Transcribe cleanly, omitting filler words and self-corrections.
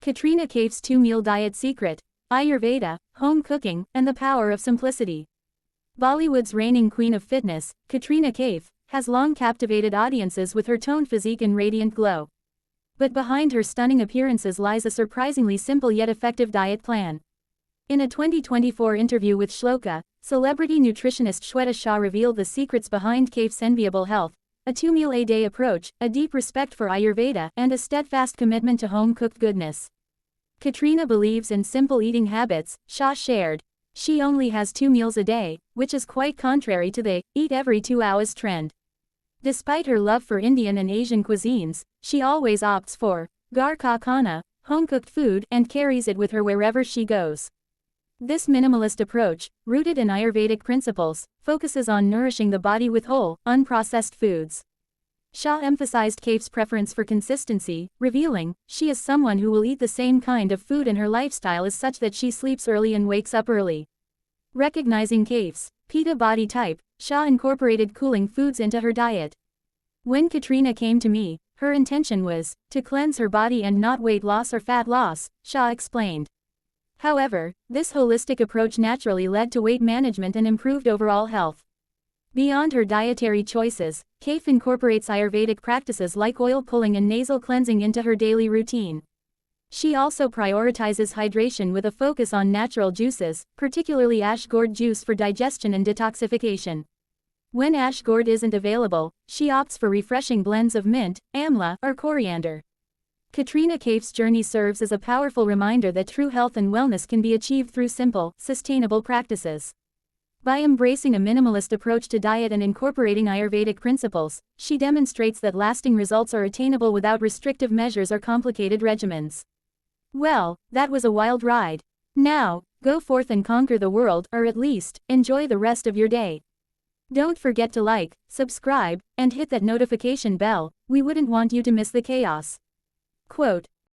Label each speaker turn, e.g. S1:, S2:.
S1: Katrina Kaif's 2-meal diet secret, Ayurveda, home cooking, and the power of simplicity. Bollywood's reigning queen of fitness, Katrina Kaif, has long captivated audiences with her toned physique and radiant glow. But behind her stunning appearances lies a surprisingly simple yet effective diet plan. In a 2024 interview with Shloka, celebrity nutritionist Shweta Shah revealed the secrets behind Kaif's enviable health, a 2-meal-a-day approach, a deep respect for Ayurveda, and a steadfast commitment to home-cooked goodness. Katrina believes in simple eating habits, Shah shared. She only has 2 meals a day, which is quite contrary to the eat every 2 hours trend. Despite her love for Indian and Asian cuisines, she always opts for ghar ka khana, home-cooked food, and carries it with her wherever she goes. This minimalist approach, rooted in Ayurvedic principles, focuses on nourishing the body with whole, unprocessed foods. Shah emphasized Kaif's preference for consistency, revealing, she is someone who will eat the same kind of food and her lifestyle is such that she sleeps early and wakes up early. Recognizing Kaif's Pitta body type, Shah incorporated cooling foods into her diet. When Katrina came to me, her intention was to cleanse her body and not weight loss or fat loss, Shah explained. However, this holistic approach naturally led to weight management and improved overall health. Beyond her dietary choices, Kaif incorporates Ayurvedic practices like oil pulling and nasal cleansing into her daily routine. She also prioritizes hydration with a focus on natural juices, particularly ash gourd juice for digestion and detoxification. When ash gourd isn't available, she opts for refreshing blends of mint, amla, or coriander. Katrina Kaif's journey serves as a powerful reminder that true health and wellness can be achieved through simple, sustainable practices. By embracing a minimalist approach to diet and incorporating Ayurvedic principles, she demonstrates that lasting results are attainable without restrictive measures or complicated regimens. Well, that was a wild ride. Now, go forth and conquer the world, or at least, enjoy the rest of your day. Don't forget to like, subscribe, and hit that notification bell, we wouldn't want you to miss the chaos. Quote,